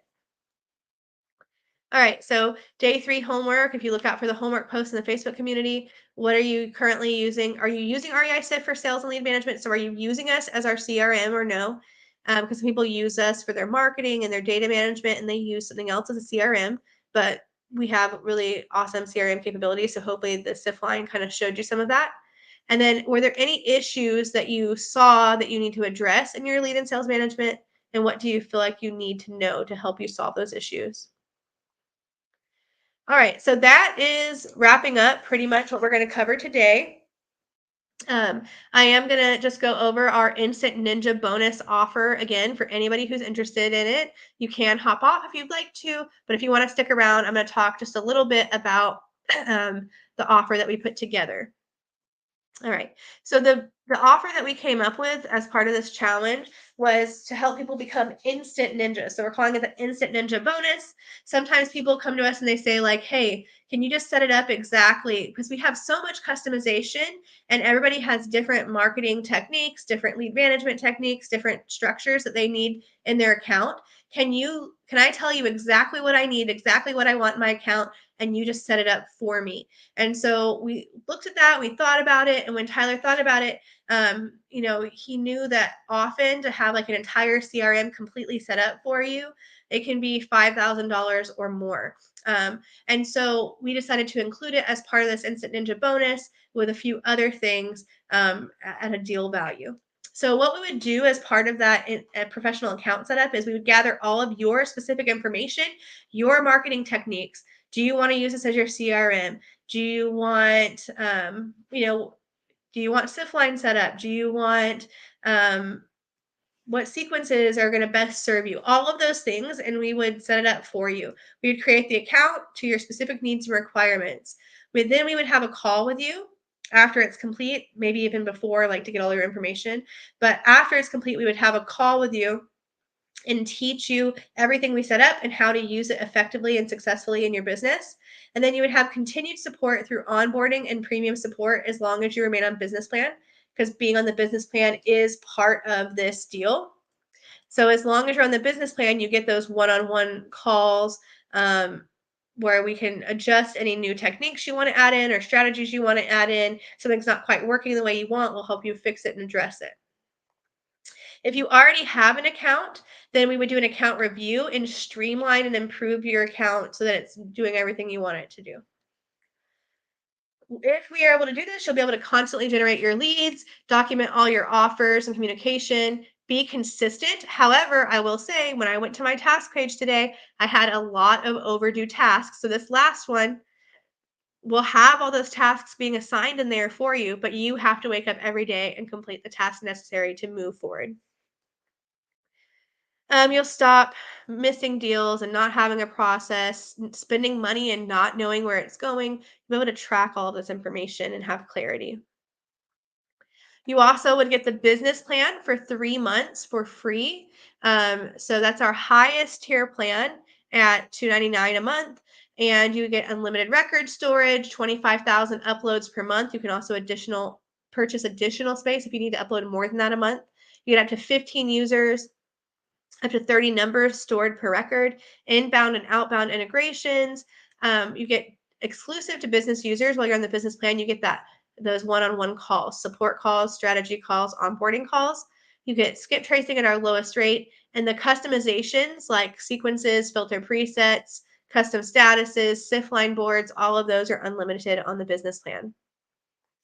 All right, so day 3 homework. If you look out for the homework post in the Facebook community, what are you currently using? Are you using REI Sift for sales and lead management? So are you using us as our CRM or no? Because people use us for their marketing and their data management, and they use something else as a CRM. But we have really awesome CRM capabilities. So hopefully the Sift line kind of showed you some of that. And then were there any issues that you saw that you need to address in your lead and sales management? And what do you feel like you need to know to help you solve those issues? All right, so that is wrapping up pretty much what we're going to cover today. I am going to just go over our Instant Ninja bonus offer again for anybody who's interested in it. You can hop off if you'd like to, but if you want to stick around, I'm going to talk just a little bit about the offer that we put together. All right. So the offer that we came up with as part of this challenge was to help people become instant ninjas. So we're calling it the Instant Ninja bonus. Sometimes people come to us and they say like, "Hey, can you just set it up exactly?" Because we have so much customization and everybody has different marketing techniques, different lead management techniques, different structures that they need in their account. Can I tell you exactly what I need, exactly what I want in my account, and you just set it up for me? And so we looked at that, we thought about it, and when Tyler thought about it, he knew that often to have like an entire CRM completely set up for you, it can be $5,000 or more. And so we decided to include it as part of this Instant Ninja bonus with a few other things at a deal value. So what we would do as part of that professional account setup is we would gather all of your specific information, your marketing techniques. Do you want to use this as your CRM? Do you want, do you want Sift line set up? Do you want, what sequences are going to best serve you? All of those things, and we would set it up for you. We would create the account to your specific needs and requirements. Then we would have a call with you after it's complete, maybe even before, like to get all your information. But after it's complete, we would have a call with you and teach you everything we set up and how to use it effectively and successfully in your business. And then you would have continued support through onboarding and premium support as long as you remain on business plan, because being on the business plan is part of this deal. So as long as you're on the business plan, you get those one-on-one calls where we can adjust any new techniques you want to add in or strategies you want to add in. Something's not quite working the way you want, we'll help you fix it and address it. If you already have an account, then we would do an account review and streamline and improve your account so that it's doing everything you want it to do. If we are able to do this, you'll be able to constantly generate your leads, document all your offers and communication, be consistent. However, I will say when I went to my task page today, I had a lot of overdue tasks. So this last one will have all those tasks being assigned in there for you, but you have to wake up every day and complete the tasks necessary to move forward. You'll stop missing deals and not having a process, spending money and not knowing where it's going. You'll be able to track all of this information and have clarity. You also would get the business plan for 3 months for free. So that's our highest tier plan at $2.99 a month. And you get unlimited record storage, 25,000 uploads per month. You can also purchase additional space if you need to upload more than that a month. You get up to 15 users, up to 30 numbers stored per record, inbound and outbound integrations. You get exclusive to business users while you're on the business plan. You get those one-on-one calls, support calls, strategy calls, onboarding calls. You get skip tracing at our lowest rate, and the customizations like sequences, filter presets, custom statuses, SIF line boards, all of those are unlimited on the business plan.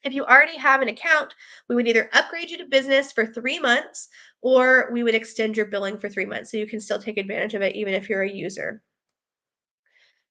If you already have an account, we would either upgrade you to business for 3 months or we would extend your billing for 3 months so you can still take advantage of it even if you're a user.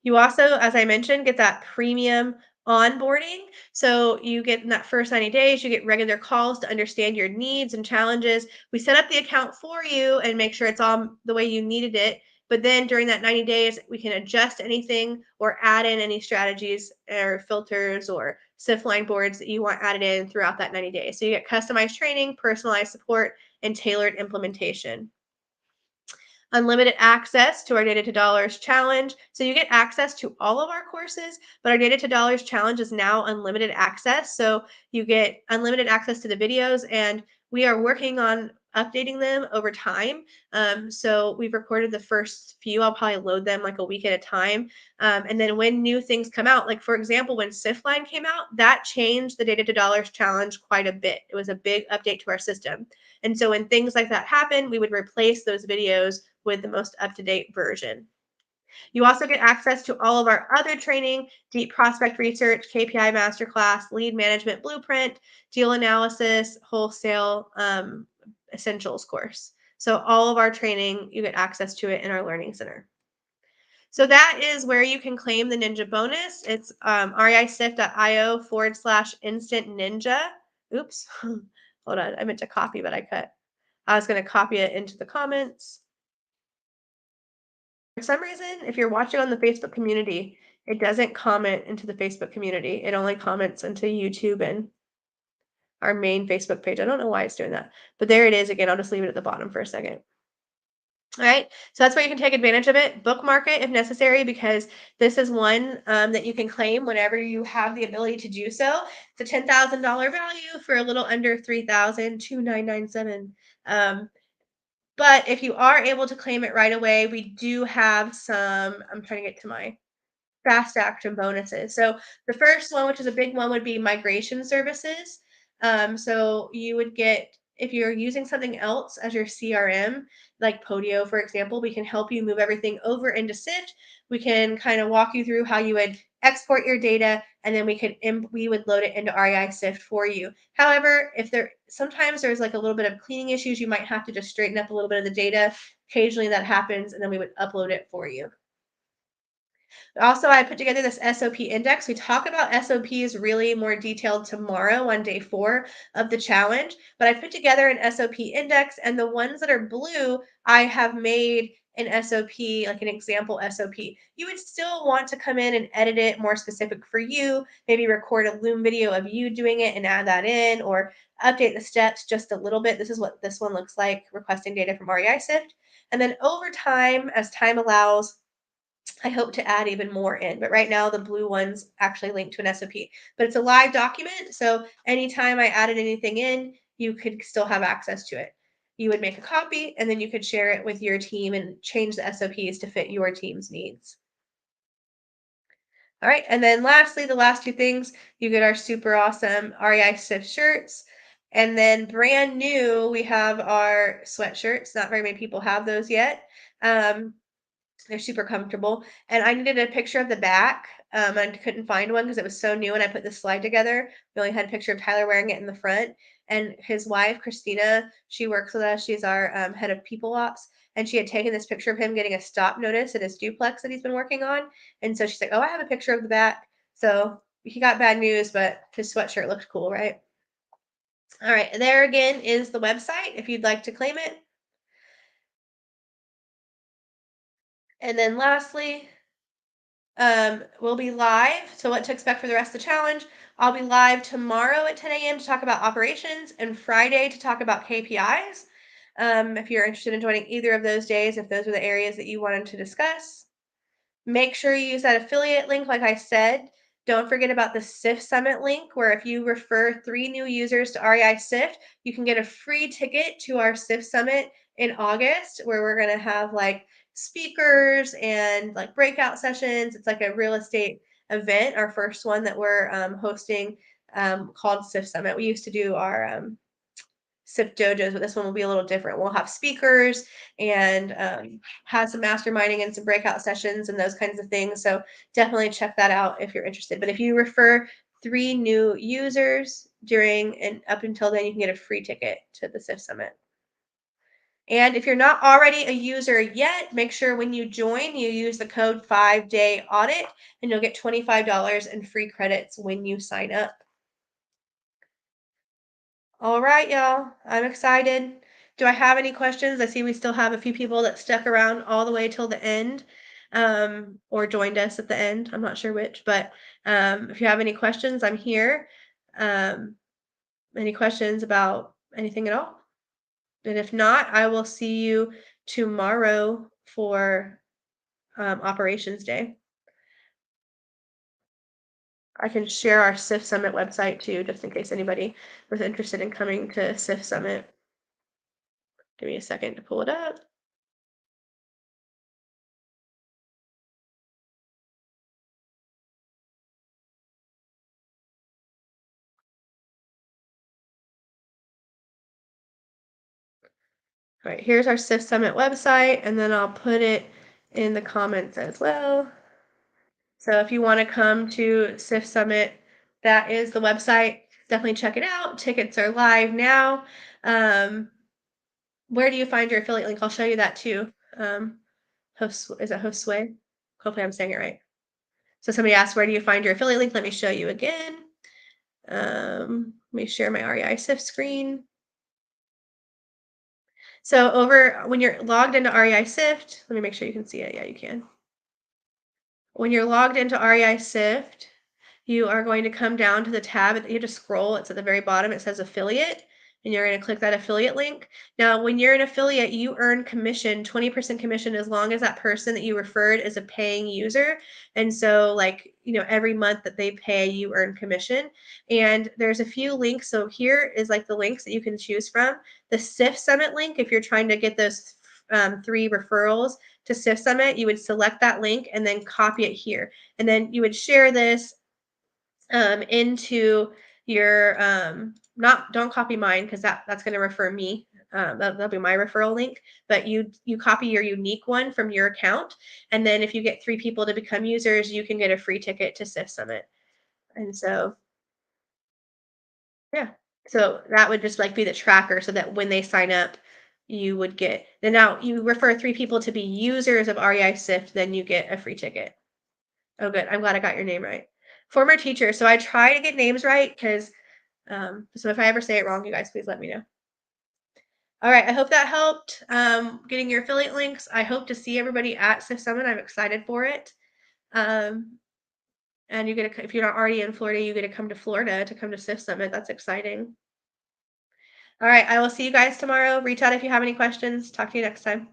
You also, as I mentioned, get that premium onboarding. So you get in that first 90 days, you get regular calls to understand your needs and challenges. We set up the account for you and make sure it's all the way you needed it. But then during that 90 days, we can adjust anything or add in any strategies or filters or SIF line boards that you want added in throughout that 90 days. So you get customized training, personalized support, and tailored implementation. Unlimited access to our Data to Dollars challenge. So you get access to all of our courses, but our Data to Dollars challenge is now unlimited access. So you get unlimited access to the videos, and we are working on updating them over time. So we've recorded the first few. I'll probably load them like a week at a time. And then when new things come out, like for example, when SIFline came out, that changed the Data to Dollars challenge quite a bit. It was a big update to our system. And so when things like that happen, we would replace those videos with the most up-to-date version. You also get access to all of our other training, deep prospect research, KPI masterclass, lead management blueprint, deal analysis, wholesale essentials course. So all of our training, you get access to it in our learning center. So that is where you can claim the Ninja bonus. It's reisift.io/instant ninja. Oops. Hold on. I meant to copy, but I cut. I was going to copy it into the comments. For some reason, if you're watching on the Facebook community, it doesn't comment into the Facebook community. It only comments into YouTube and our main Facebook page. I don't know why it's doing that, but there it is again. I'll just leave it at the bottom for a second. All right, so that's where you can take advantage of it. Bookmark it if necessary because this is one that you can claim whenever you have the ability to do so. It's a $10,000 value for a little under $3,297. But if you are able to claim it right away, we do have some. I'm trying to get to my fast action bonuses. So the first one, which is a big one, would be migration services. So you would get, if you're using something else as your CRM, like Podio, for example, we can help you move everything over into Sift. We can kind of walk you through how you would export your data, and then we would load it into REI Sift for you. However, if sometimes there's like a little bit of cleaning issues, you might have to just straighten up a little bit of the data. Occasionally that happens, and then we would upload it for you. Also, I put together this SOP index. We talk about SOPs really more detailed tomorrow on day 4 of the challenge, but I put together an SOP index, and the ones that are blue, I have made an SOP, like an example SOP. You would still want to come in and edit it more specific for you, maybe record a Loom video of you doing it and add that in, or update the steps just a little bit. This is what this one looks like, requesting data from REI Sift. And then over time, as time allows, I hope to add even more in, but right now the blue ones actually link to an SOP. But it's a live document, so anytime I added anything in, you could still have access to it. You would make a copy, and then you could share it with your team and change the SOPs to fit your team's needs. All right, and then lastly, the last 2 things, you get our super awesome REI Sift shirts. And then brand new, we have our sweatshirts. Not very many people have those yet. They're super comfortable, and I needed a picture of the back, I couldn't find one because it was so new and I put this slide together. We only had a picture of Tyler wearing it in the front, and his wife, Christina, she works with us. She's our head of people ops, and she had taken this picture of him getting a stop notice at his duplex that he's been working on. And so she's like, "Oh, I have a picture of the back." So he got bad news, but his sweatshirt looked cool, right? All right, there again is the website if you'd like to claim it. And then lastly, we'll be live. So, what to expect for the rest of the challenge? I'll be live tomorrow at 10 a.m. to talk about operations and Friday to talk about KPIs. If you're interested in joining either of those days, if those are the areas that you wanted to discuss, make sure you use that affiliate link, like I said. Don't forget about the SIF Summit link, where if you refer 3 new users to REI SIF, you can get a free ticket to our SIF Summit in August, where we're going to have like speakers and like breakout sessions. It's like a real estate event, our first one that we're hosting, called SIF Summit. We used to do our SIP dojos, but this one will be a little different. We'll have speakers and have some masterminding and some breakout sessions and those kinds of things. So definitely check that out if you're interested. But if you refer 3 new users during and up until then, you can get a free ticket to the SIF Summit. And if you're not already a user yet, make sure when you join, you use the code 5-day audit and you'll get $25 in free credits when you sign up. All right, y'all. I'm excited. Do I have any questions? I see we still have a few people that stuck around all the way till the end, or joined us at the end. I'm not sure which, but if you have any questions, I'm here. Any questions about anything at all? And if not, I will see you tomorrow for Operations Day. I can share our SIF Summit website too, just in case anybody was interested in coming to SIF Summit. Give me a second to pull it up. All right, here's our SIF Summit website, and then I'll put it in the comments as well. So if you want to come to SIF Summit, that is the website. Definitely check it out. Tickets are live now. Where do you find your affiliate link? I'll show you that too. Is it Hostway? Hopefully I'm saying it right. So somebody asked, where do you find your affiliate link? Let me show you again. Let me share my REI SIF screen. So over when you're logged into REI SIFT, let me make sure you can see it. Yeah, you can. When you're logged into REI SIFT, you are going to come down to the tab. You just scroll. It's at the very bottom. It says affiliate, and you're going to click that affiliate link. Now, when you're an affiliate, you earn commission, 20% commission, as long as that person that you referred is a paying user. And so, like, every month that they pay, you earn commission. And there's a few links. So here is like the links that you can choose from. The SIF Summit link, if you're trying to get those 3 referrals to SIF Summit, you would select that link and then copy it here. And then you would share this into your don't copy mine, because that's going to refer me. That'll be my referral link, but you copy your unique one from your account, and then if you get 3 people to become users, you can get a free ticket to SIF Summit. And so yeah, so that would just like be the tracker, so that when they sign up, you would get. Then now you refer 3 people to be users of REI SIFT, then you get a free ticket. Oh, good. I'm glad I got your name right. Former teacher. So I try to get names right, because so if I ever say it wrong, you guys please let me know. All right, I hope that helped getting your affiliate links. I hope to see everybody at SIF Summit. I'm excited for it. And if you're not already in Florida, you get to come to Florida to come to SIF Summit. That's exciting. All right, I will see you guys tomorrow. Reach out if you have any questions. Talk to you next time.